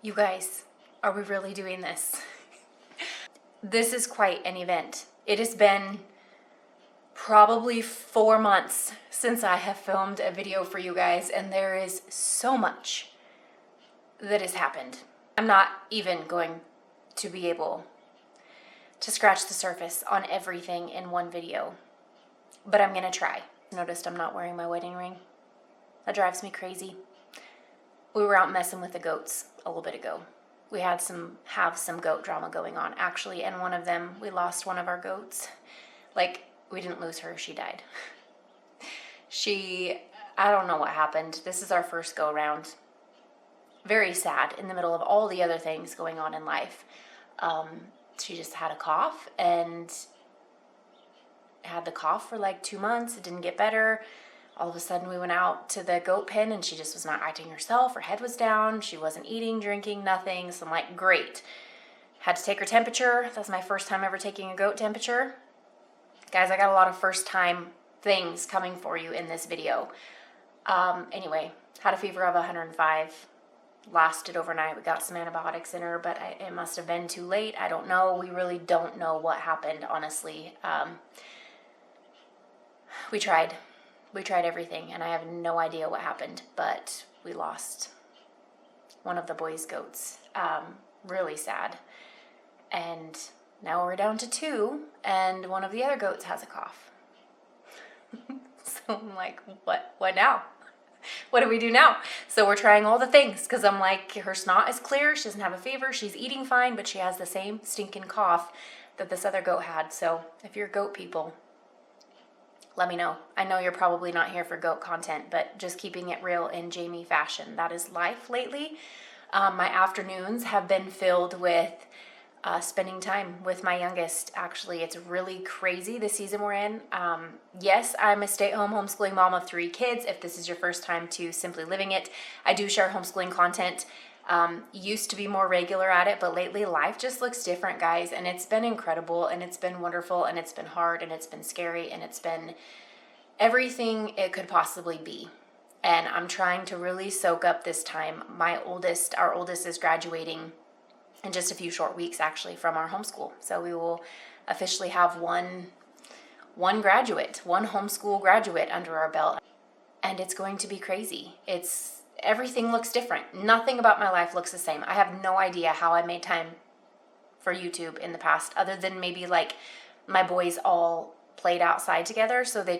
You guys, are we really doing this? This is quite an event. It has been probably 4 months since I have filmed a video for you guys, and there is so much that has happened. I'm not even going to be able to scratch the surface on everything in one video, but I'm gonna try. Noticed I'm not wearing my wedding ring. That drives me crazy. We were out messing with the goats a little bit ago. We had some goat drama going on, actually, and one of them, we lost one of our goats. Like, we didn't lose her, she died. I don't know what happened. This is our first go around. Very sad in the middle of all the other things going on in life. She just had a cough and had the cough for like 2 months. It didn't get better. All of a sudden we went out to the goat pen and she just was not acting herself. Her head was down. She wasn't eating, drinking, nothing. So I'm like, great. Had to take her temperature. That's my first time ever taking a goat temperature. Guys, I got a lot of first time things coming for you in this video. Anyway, had a fever of 105. Lasted overnight. We got some antibiotics in her, but it must have been too late. I don't know. We really don't know what happened, honestly. We tried everything, and I have no idea what happened, but we lost one of the boys' goats. Really sad. And now we're down to 2, and one of the other goats has a cough. So I'm like, what now? What do we do now? So we're trying all the things, because I'm like, her snot is clear, she doesn't have a fever, she's eating fine, but she has the same stinking cough that this other goat had. So if you're goat people, let me know. I know you're probably not here for goat content, but just keeping it real in Jamie fashion. That is life lately. My afternoons have been filled with spending time with my youngest. Actually, it's really crazy the season we're in. Yes, I'm a stay-at-home homeschooling mom of 3 kids. If this is your first time to Simply Living It, I do share homeschooling content. Used to be more regular at it, but lately life just looks different, guys, and it's been incredible, and it's been wonderful, and it's been hard, and it's been scary, and it's been everything it could possibly be. And I'm trying to really soak up this time. Our oldest is graduating in just a few short weeks, actually, from our homeschool. So we will officially have one homeschool graduate under our belt, and it's going to be crazy. Everything looks different. Nothing about my life looks the same. I have no idea how I made time for YouTube in the past, other than maybe like my boys all played outside together, so there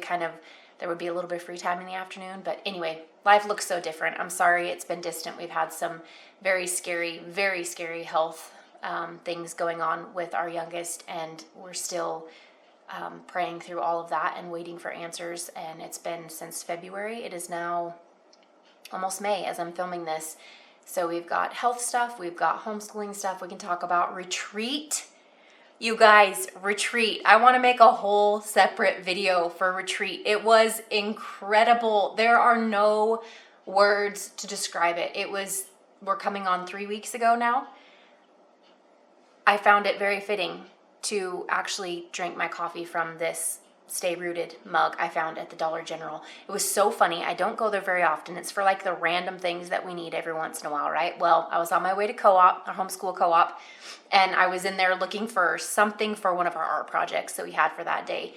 would be a little bit of free time in the afternoon. But anyway, life looks so different. I'm sorry it's been distant. We've had some very scary health things going on with our youngest, and we're still praying through all of that and waiting for answers. And it's been since February. It is now almost May as I'm filming this. So we've got health stuff, we've got homeschooling stuff. We can talk about retreat. You guys, retreat. I want to make a whole separate video for retreat. It was incredible. There are no words to describe it. We're coming on 3 weeks ago now. I found it very fitting to actually drink my coffee from this Stay Rooted mug I found at the Dollar General. It was so funny. I don't go there very often. It's for like the random things that we need every once in a while, right? Well, I was on my way to co-op, our homeschool co-op, and I was in there looking for something for one of our art projects that we had for that day.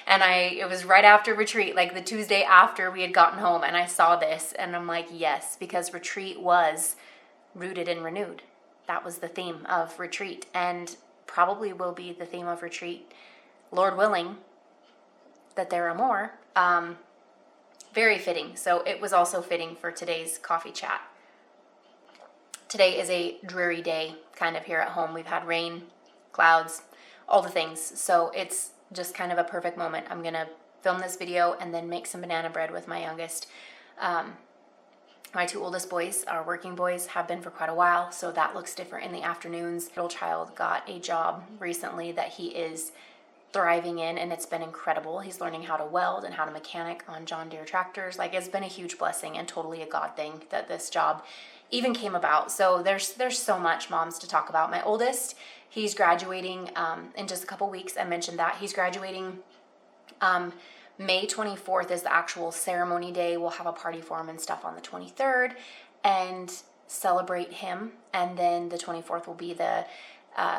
And it was right after retreat, like the Tuesday after we had gotten home, and I saw this, and I'm like, yes, because retreat was rooted and renewed. That was the theme of retreat, and probably will be the theme of retreat, Lord willing, that there are more. Very fitting. So it was also fitting for today's coffee chat. Today is a dreary day kind of here at home. We've had rain, clouds, all the things. So it's just kind of a perfect moment. I'm going to film this video and then make some banana bread with my youngest. My 2 oldest boys, our working boys, have been for quite a while, so that looks different in the afternoons. Little child got a job recently that he is thriving in, and it's been incredible. He's learning how to weld and how to mechanic on John Deere tractors. Like, it's been a huge blessing and totally a God thing that this job even came about. So there's so much, moms, to talk about. My oldest, he's graduating in just a couple weeks. I mentioned that. He's graduating May 24th is the actual ceremony day. We'll have a party for him and stuff on the 23rd. And celebrate him. And then the 24th will be the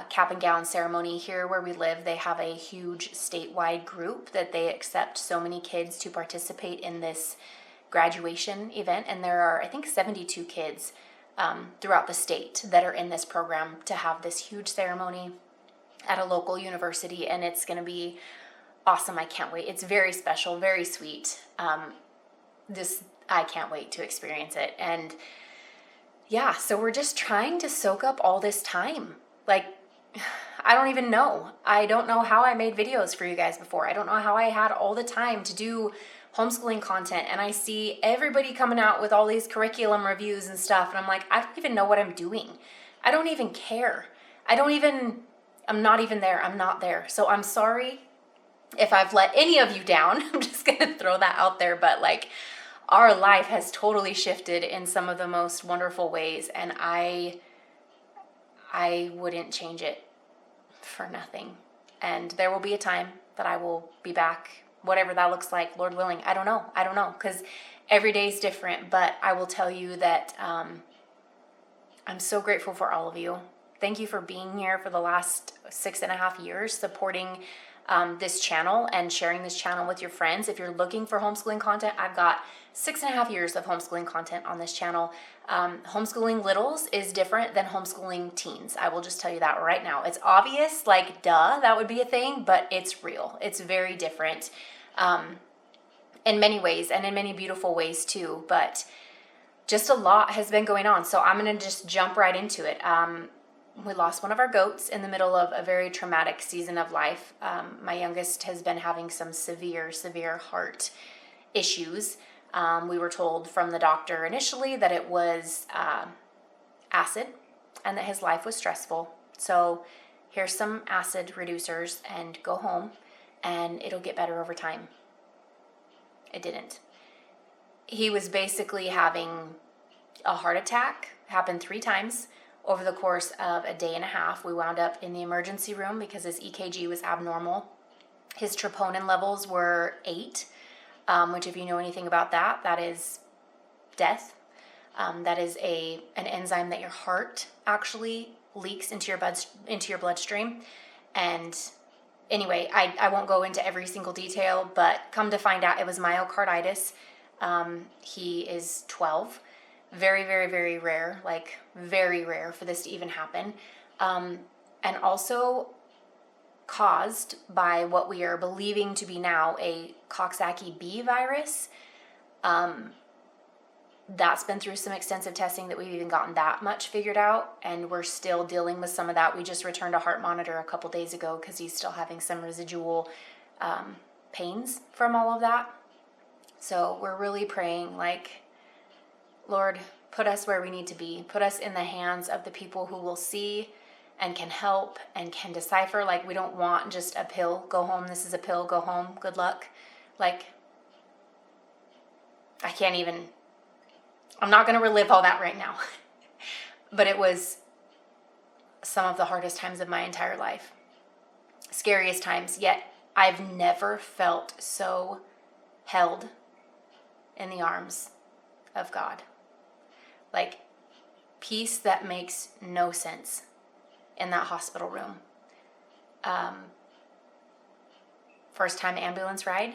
cap and gown ceremony. Here where we live, they have a huge statewide group that they accept so many kids to participate in this graduation event. And there are, I think, 72 kids throughout the state that are in this program to have this huge ceremony at a local university. And it's going to be awesome. I can't wait. It's very special, very sweet. I can't wait to experience it. And yeah, so we're just trying to soak up all this time. Like, I don't even know. I don't know how I made videos for you guys before. I don't know how I had all the time to do homeschooling content. And I see everybody coming out with all these curriculum reviews and stuff. And I'm like, I don't even know what I'm doing. I don't even care. I'm not even there. I'm not there. So I'm sorry if I've let any of you down. I'm just going to throw that out there. But like, our life has totally shifted in some of the most wonderful ways. And I wouldn't change it for nothing. And there will be a time that I will be back, whatever that looks like, Lord willing. I don't know, because every day is different. But I will tell you that I'm so grateful for all of you. Thank you for being here for the last 6.5 years, supporting this channel and sharing this channel with your friends. If you're looking for homeschooling content, I've got 6.5 years of homeschooling content on this channel. Homeschooling littles is different than homeschooling teens. I will just tell you that right now. It's obvious, like, duh, that would be a thing, but it's real. It's very different in many ways, and in many beautiful ways too. But just a lot has been going on. So I'm going to just jump right into it. We lost one of our goats in the middle of a very traumatic season of life. My youngest has been having some severe heart issues. We were told from the doctor initially that it was acid and that his life was stressful. So here's some acid reducers and go home and it'll get better over time. It didn't. He was basically having a heart attack, happened 3 times. Over the course of a day and a half, we wound up in the emergency room because his EKG was abnormal. His troponin levels were 8, which if you know anything about that, that is death. That is an enzyme that your heart actually leaks into your bloodstream. And anyway, I won't go into every single detail, but come to find out it was myocarditis. He is 12. Very, very, very rare, like very rare for this to even happen. And also caused by what we are believing to be now a Coxsackie B virus. That's been through some extensive testing that we've even gotten that much figured out, and we're still dealing with some of that. We just returned a heart monitor a couple days ago because he's still having some residual pains from all of that. So we're really praying, like, Lord, put us where we need to be. Put us in the hands of the people who will see and can help and can decipher. Like, we don't want just a pill, go home, this is a pill, go home, good luck. Like, I'm not going to relive all that right now. But it was some of the hardest times of my entire life. Scariest times, yet I've never felt so held in the arms of God. Like, peace that makes no sense in that hospital room. First time ambulance ride.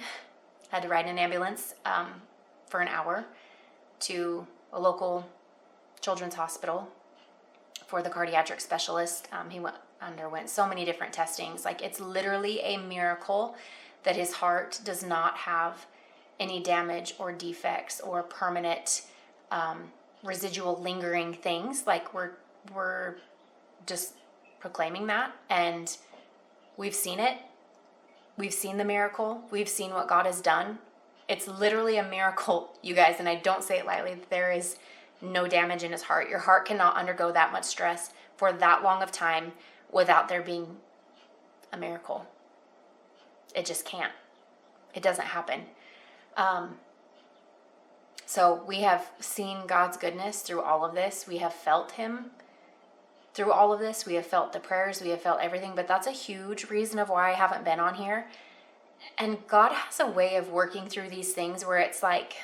Had to ride in an ambulance for an hour to a local children's hospital for the cardiac specialist. He underwent so many different testings. Like, it's literally a miracle that his heart does not have any damage or defects or permanent residual lingering things. Like, we're just proclaiming that, and we've seen it. We've seen the miracle. We've seen what God has done. It's literally a miracle, you guys, and I don't say it lightly. There is no damage in his heart. Your heart cannot undergo that much stress for that long of time without there being a miracle. It just can't. It doesn't happen. So we have seen God's goodness through all of this. We have felt him through all of this. We have felt the prayers. We have felt everything. But that's a huge reason of why I haven't been on here. And God has a way of working through these things where it's like,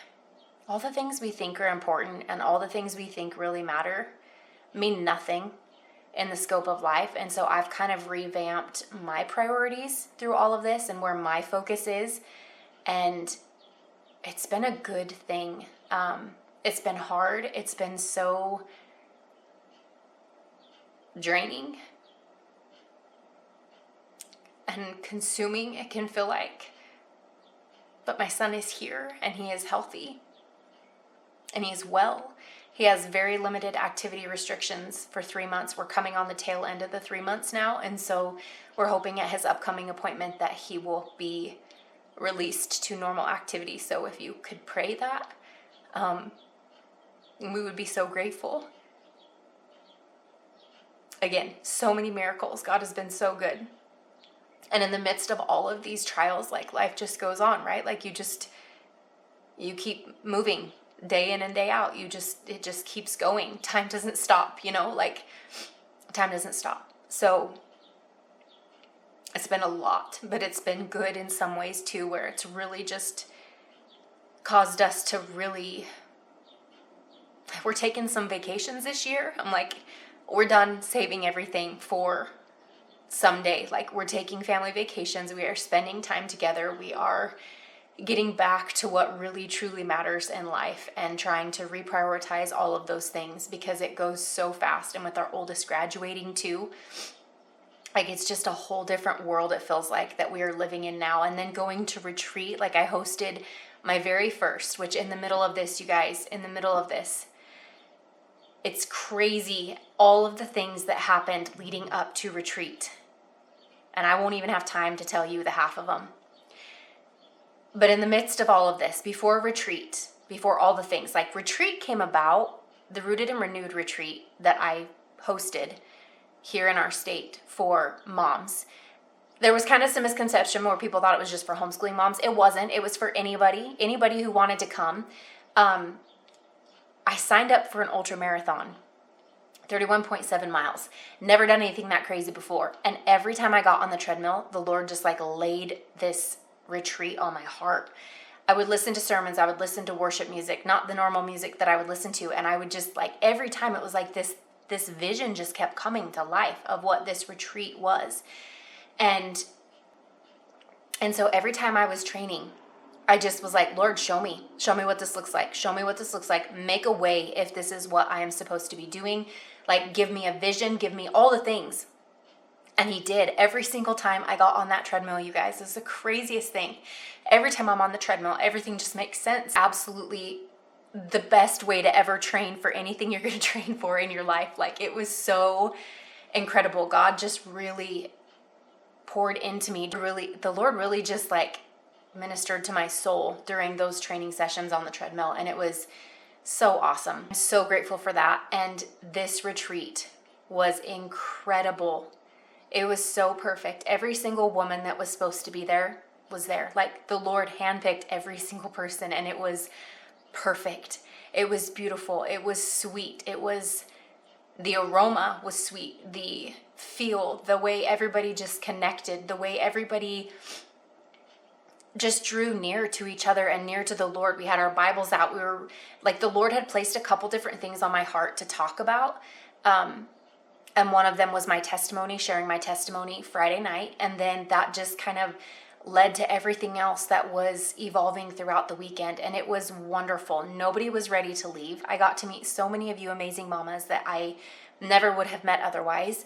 all the things we think are important and all the things we think really matter mean nothing in the scope of life. And so I've kind of revamped my priorities through all of this and where my focus is. And it's been a good thing. It's been hard. It's been so draining and consuming, it can feel like. But my son is here and he is healthy and he is well. He has very limited activity restrictions for 3 months. We're coming on the tail end of the 3 months now. And so we're hoping at his upcoming appointment that he will be released to normal activity. So if you could pray that, we would be so grateful. Again, so many miracles. God has been so good. And in the midst of all of these trials, like life just goes on, right? Like you keep moving day in and day out. It just keeps going. Time doesn't stop, like time doesn't stop. So it's been a lot, but it's been good in some ways too, where it's really just caused us to we're taking some vacations this year. I'm like, we're done saving everything for someday. Like, we're taking family vacations. We are spending time together. We are getting back to what really truly matters in life and trying to reprioritize all of those things because it goes so fast. And with our oldest graduating too, like, it's just a whole different world, it feels like, that we are living in now. And then going to retreat, like I hosted my very first, which in the middle of this, you guys, it's crazy, all of the things that happened leading up to retreat. And I won't even have time to tell you the half of them. But in the midst of all of this, before retreat, before all the things, like retreat came about, the Rooted and Renewed retreat that I hosted here in our state for moms. There was kind of some misconception where people thought it was just for homeschooling moms. It wasn't. It was for anybody who wanted to come. I signed up for an ultramarathon, 31.7 miles. Never done anything that crazy before. And every time I got on the treadmill, the Lord just like laid this retreat on my heart. I would listen to sermons. I would listen to worship music, not the normal music that I would listen to. And I would just like, every time it was like this vision just kept coming to life of what this retreat was. And so every time I was training, I just was like, Lord, show me what this looks like. Show me what this looks like. Make a way if this is what I am supposed to be doing. Like, give me a vision, give me all the things. And he did. Every single time I got on that treadmill, you guys, it's the craziest thing. Every time I'm on the treadmill, everything just makes sense. Absolutely the best way to ever train for anything you're going to train for in your life. Like, it was so incredible. God just really poured into me. The Lord really just like ministered to my soul during those training sessions on the treadmill. And it was so awesome. I'm so grateful for that. And this retreat was incredible. It was so perfect. Every single woman that was supposed to be there was there. Like, the Lord handpicked every single person, and it was perfect. It was beautiful. It was sweet. The aroma was sweet. The feel, the way everybody just connected, the way everybody just drew near to each other and near to the Lord. We had our Bibles out. We were like, the Lord had placed a couple different things on my heart to talk about. And one of them was my testimony, sharing my testimony Friday night. And then that just kind of led to everything else that was evolving throughout the weekend. And it was wonderful. Nobody was ready to leave. I got to meet so many of you amazing mamas that I never would have met otherwise.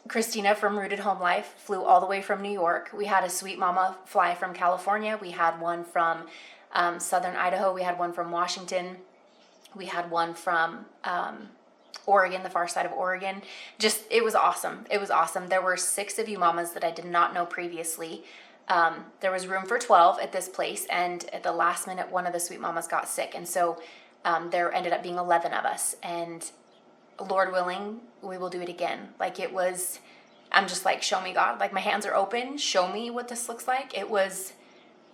Christina from Rooted Home Life flew all the way from New York. We had a sweet mama fly from California. We had one from Southern Idaho. We had one from Washington. We had one from Oregon, the far side of Oregon. Just, it was awesome. It was awesome. There were 6 of you mamas that I did not know previously. There was room for 12 at this place, and at the last minute, one of the sweet mamas got sick. And so there ended up being 11 of us. And Lord willing, we will do it again. Like, it was, I'm just like, show me, God. Like, my hands are open. Show me what this looks like. It was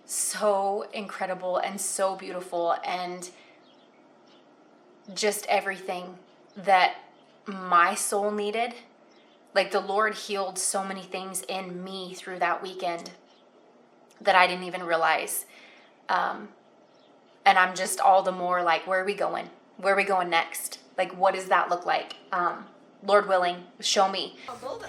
so incredible and so beautiful, and just everything that my soul needed. Like, the Lord healed so many things in me through that weekend that I didn't even realize. And And I'm just all the more like, where are we going? Where are we going next? Like, what does that look like? Lord willing, show me. Show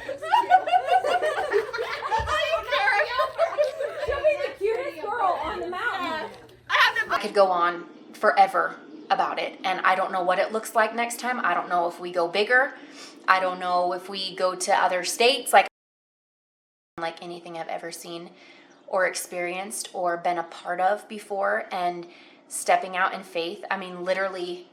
me the cutest girl on the mountain. I could go on forever about it, and I don't know what it looks like next time. I don't know if we go bigger. I don't know if we go to other states. Like anything I've ever seen or experienced or been a part of before, and stepping out in faith. I mean, literally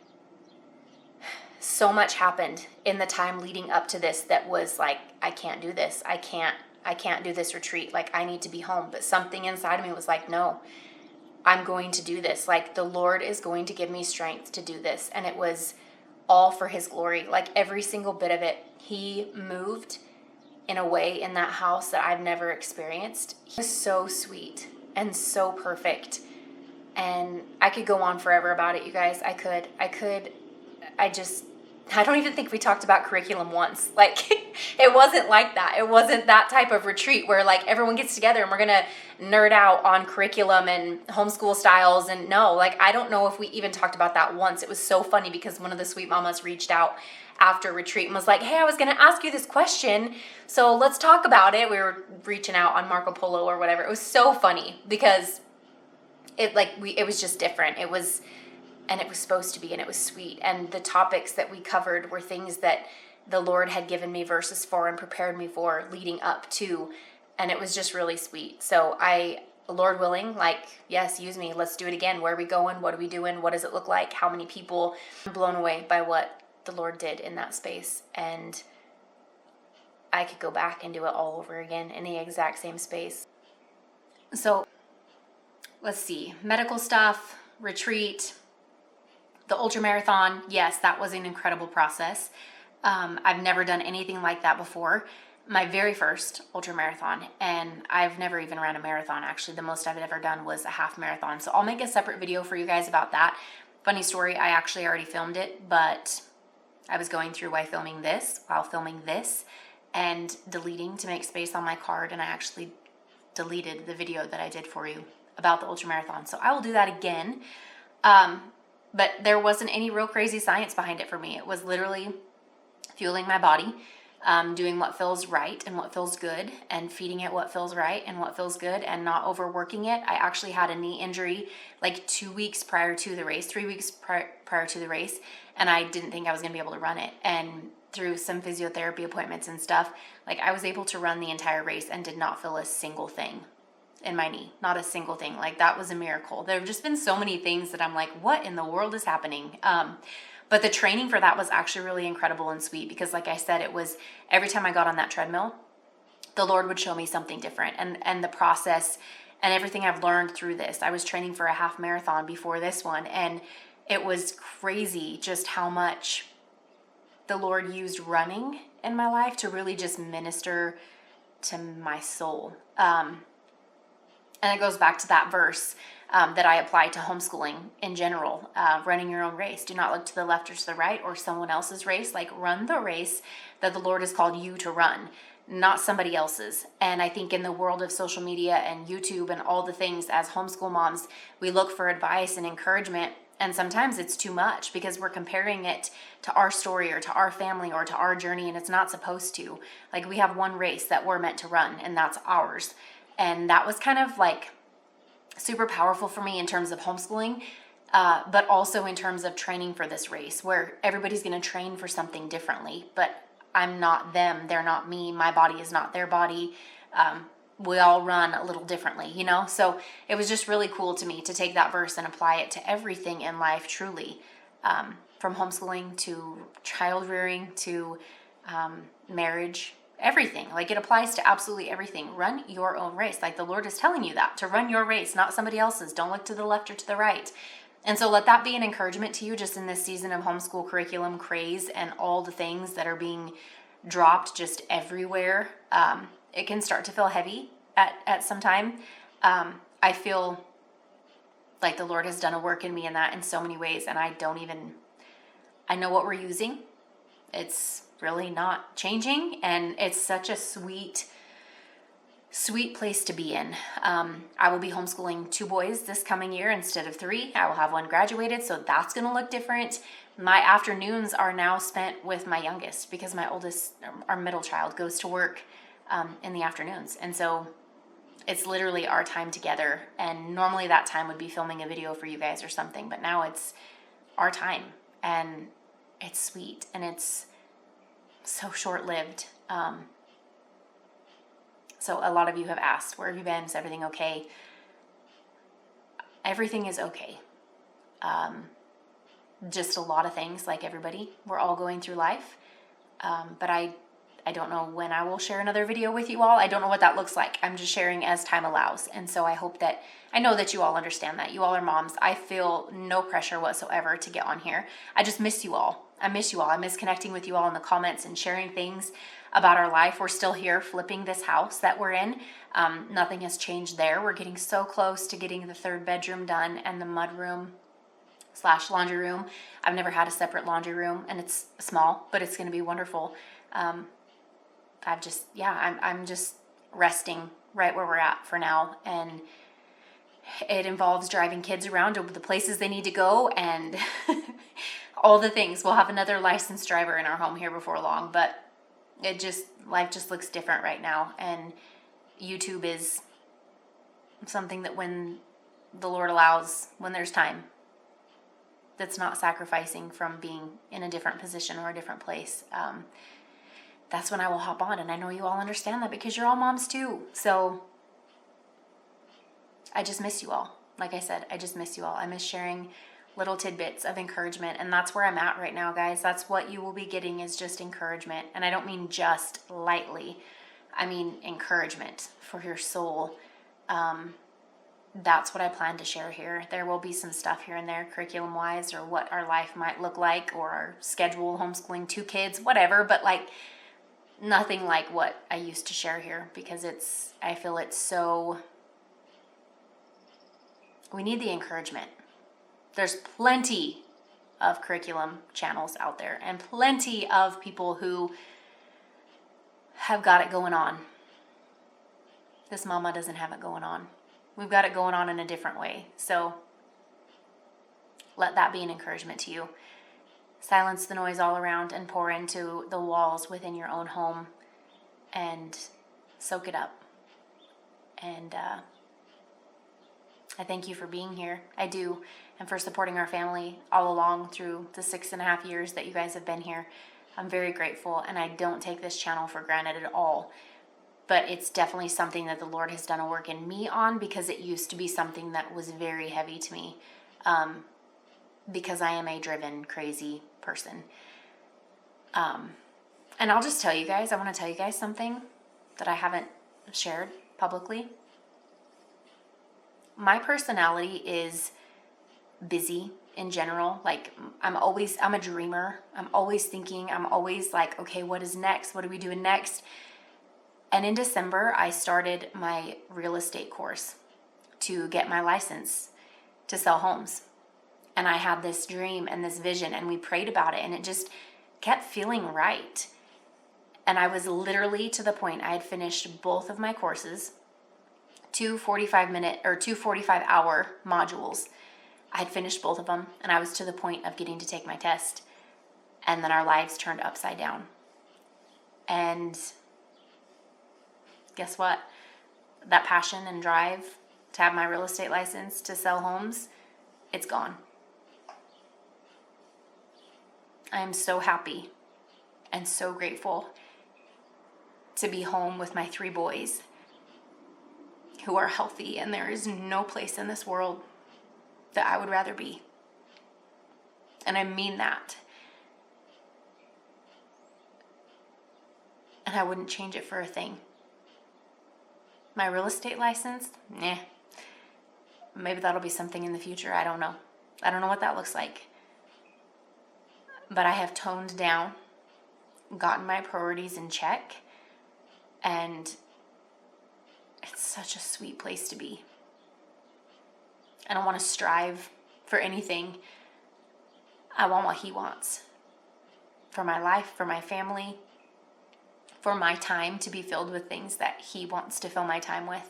so much happened in the time leading up to this that was like, I can't do this. I can't do this retreat. Like, I need to be home. But something inside of me was like, no, I'm going to do this. Like, the Lord is going to give me strength to do this. And it was all for his glory. Like, every single bit of it, he moved in a way in that house that I've never experienced. He was so sweet and so perfect. And I could go on forever about it, you guys. I don't even think we talked about curriculum once. Like, it wasn't like that. It wasn't that type of retreat where like everyone gets together and we're going to nerd out on curriculum and homeschool styles. And no, like, I don't know if we even talked about that once. It was so funny because one of the sweet mamas reached out after retreat and was like, hey, I was going to ask you this question, so let's talk about it. We were reaching out on Marco Polo or whatever. It was so funny because it was just different. It was supposed to be, and it was sweet. And the topics that we covered were things that the Lord had given me verses for and prepared me for leading up to. And it was just really sweet. So Lord willing, like, yes, use me. Let's do it again. Where are we going? What are we doing? What does it look like? How many people? I'm blown away by what the Lord did in that space. And I could go back and do it all over again in the exact same space. So let's see. Medical stuff, retreat, the ultramarathon. Yes, that was an incredible process. I've never done anything like that before. My very first ultramarathon, and I've never even ran a marathon. Actually, the most I've ever done was a half marathon. So I'll make a separate video for you guys about that. Funny story, I actually already filmed it, but I was going through while filming this and deleting to make space on my card, and I actually deleted the video that I did for you about the ultramarathon. So I will do that again. But there wasn't any real crazy science behind it for me. It was literally fueling my body, doing what feels right and what feels good, and feeding it what feels right and what feels good, and not overworking it. I actually had a knee injury like 2 weeks prior to the race, 3 weeks prior to the race, and I didn't think I was going to be able to run it. And through some physiotherapy appointments and stuff, like, I was able to run the entire race and did not feel a single thing in my knee. Not a single thing. Like, that was a miracle. There have just been so many things that I'm like, what in the world is happening? But the training for that was actually really incredible and sweet because, like I said, it was every time I got on that treadmill, the Lord would show me something different. And the process and everything I've learned through this. I was training for a half marathon before this one, and it was crazy just how much the Lord used running in my life to really just minister to my soul. And it goes back to that verse that I apply to homeschooling in general, running your own race. Do not look to the left or to the right or someone else's race. Like, run the race that the Lord has called you to run, not somebody else's. And I think in the world of social media and YouTube and all the things, as homeschool moms, we look for advice and encouragement. And sometimes it's too much because we're comparing it to our story or to our family or to our journey, and it's not supposed to. Like, we have one race that we're meant to run, and that's ours. And that was kind of like super powerful for me in terms of homeschooling, but also in terms of training for this race where everybody's going to train for something differently, but I'm not them. They're not me. My body is not their body. We all run a little differently, you know? So it was just really cool to me to take that verse and apply it to everything in life, truly, from homeschooling to child rearing to marriage, everything. Like, it applies to absolutely everything. Run your own race. Like, the Lord is telling you that, to run your race, not somebody else's. Don't look to the left or to the right. And so let that be an encouragement to you just in this season of homeschool curriculum craze and all the things that are being dropped just everywhere. It can start to feel heavy at some time. I feel like the Lord has done a work in me in that in so many ways, and I know what we're using. It's really not changing, and it's such a sweet sweet place to be in. I will be homeschooling 2 boys this coming year instead of 3. I will have 1 graduated, so that's going to look different. My afternoons are now spent with my youngest because my oldest, our middle child, goes to work in the afternoons. And so it's literally our time together. And normally that time would be filming a video for you guys or something, but now it's our time, and it's sweet, and it's so short-lived. So a lot of you have asked, where have you been? Is everything okay? Everything is okay. Just a lot of things, like everybody. We're all going through life. But I don't know when I will share another video with you all. I don't know what that looks like. I'm just sharing as time allows. And so I know that you all understand that. You all are moms. I feel no pressure whatsoever to get on here. I just miss you all. I miss you all. I miss connecting with you all in the comments and sharing things about our life. We're still here flipping this house that we're in. Nothing has changed there. We're getting so close to getting the 3rd bedroom done and the mudroom / laundry room. I've never had a separate laundry room, and it's small, but it's going to be wonderful. I'm just resting right where we're at for now. And it involves driving kids around to the places they need to go and all the things. We'll have another licensed driver in our home here before long, but life just looks different right now. And YouTube is something that when the Lord allows, when there's time, that's not sacrificing from being in a different position or a different place. That's when I will hop on. And I know you all understand that because you're all moms too. So I just miss you all. Like I said, I just miss you all. I miss sharing little tidbits of encouragement. And that's where I'm at right now, guys. That's what you will be getting, is just encouragement. And I don't mean just lightly. I mean encouragement for your soul. That's what I plan to share here. There will be some stuff here and there, curriculum-wise, or what our life might look like, or our schedule, homeschooling 2 kids, whatever. But like, nothing like what I used to share here, because I feel it's so, we need the encouragement. There's plenty of curriculum channels out there and plenty of people who have got it going on. This mama doesn't have it going on. We've got it going on in a different way. So let that be an encouragement to you. Silence the noise all around and pour into the walls within your own home and soak it up. And I thank you for being here. I do. And for supporting our family all along through the 6.5 years that you guys have been here. I'm very grateful, and I don't take this channel for granted at all. But it's definitely something that the Lord has done a work in me on, because it used to be something that was very heavy to me, because I am a driven, crazy person. And I'll just tell you guys, I want to tell you guys something that I haven't shared publicly. My personality is busy in general. Like, I'm a dreamer. I'm always thinking. I'm always like, okay, what is next? What are we doing next? And in December, I started my real estate course to get my license to sell homes. And I had this dream and this vision, and we prayed about it, and it just kept feeling right. And I was literally to the point, I had finished both of my courses, 2 45-hour modules. I had finished both of them, and I was to the point of getting to take my test. And then our lives turned upside down. And guess what? That passion and drive to have my real estate license to sell homes, it's gone. I am so happy and so grateful to be home with my 3 boys who are healthy, and there is no place in this world that I would rather be. And I mean that. And I wouldn't change it for a thing. My real estate license? Maybe that'll be something in the future. I don't know. I don't know what that looks like. But I have toned down, gotten my priorities in check, and it's such a sweet place to be. I don't want to strive for anything. I want what He wants for my life, for my family, for my time to be filled with things that he wants to fill my time with,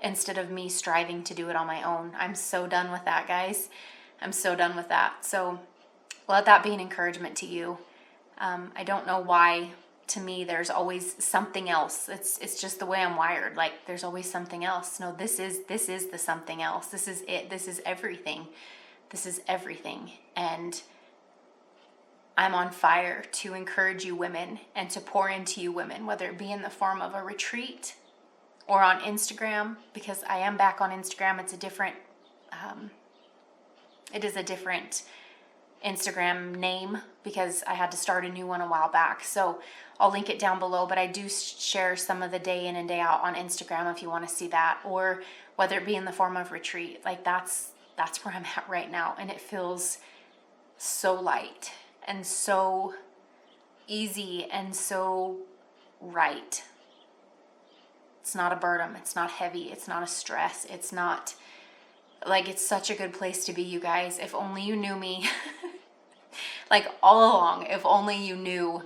instead of me striving to do it on my own. I'm so done with that, guys. I'm so done with that. So let that be an encouragement to you. I don't know why, to me, there's always something else. It's just the way I'm wired. Like, there's always something else. No, this is the something else. This is it. This is everything. This is everything. And I'm on fire to encourage you women and to pour into you women, whether it be in the form of a retreat or on Instagram, because I am back on Instagram. It's a different, it is a different Instagram name because I had to start a new one a while back. So I'll link it down below, but I do share some of the day in and day out on Instagram if you want to see that, or whether it be in the form of retreat. Like, that's where I'm at right now, and it feels so light and so easy and so right. It's not a burden. It's not heavy. It's not a stress. It's not, like, it's such a good place to be, you guys. If only you knew me, like, all along, if only you knew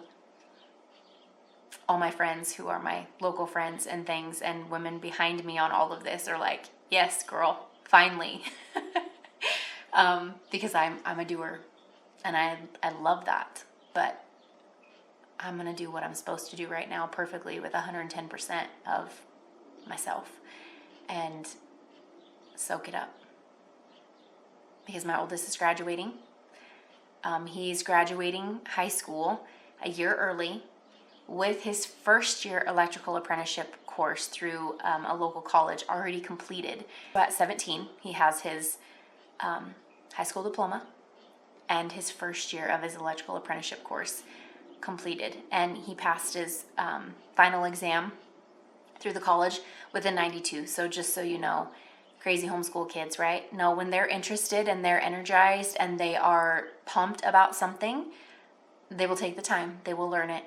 all my friends who are my local friends and things, and women behind me on all of this are like, yes, girl, finally. Because I'm a doer, and I love that, but I'm going to do what I'm supposed to do right now perfectly with 110% of myself and soak it up. Because my oldest is graduating. He's graduating high school a year early with his first year electrical apprenticeship course through a local college already completed. So at 17, he has his high school diploma and his first year of his electrical apprenticeship course completed. And he passed his final exam through the college with a 92. So just so you know, crazy homeschool kids, right? No, when they're interested and they're energized and they are pumped about something, they will take the time, they will learn it,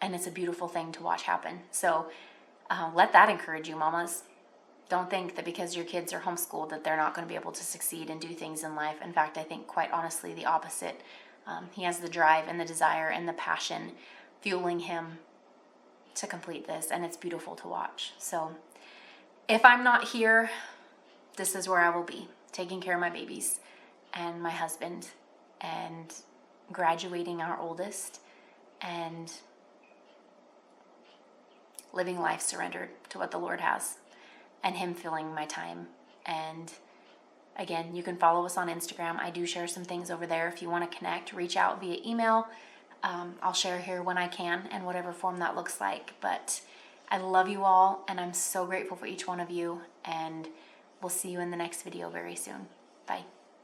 and it's a beautiful thing to watch happen. So let that encourage you, mamas. Don't think that because your kids are homeschooled that they're not going to be able to succeed and do things in life. In fact, I think quite honestly the opposite. He has the drive and the desire and the passion fueling him to complete this, and it's beautiful to watch. So if I'm not here, this is where I will be, taking care of my babies and my husband and graduating our oldest and living life surrendered to what the Lord has, and him filling my time. And again, you can follow us on Instagram. I do share some things over there. If you want to connect, reach out via email. I'll share here when I can in whatever form that looks like. But I love you all, and I'm so grateful for each one of you, and we'll see you in the next video very soon. Bye.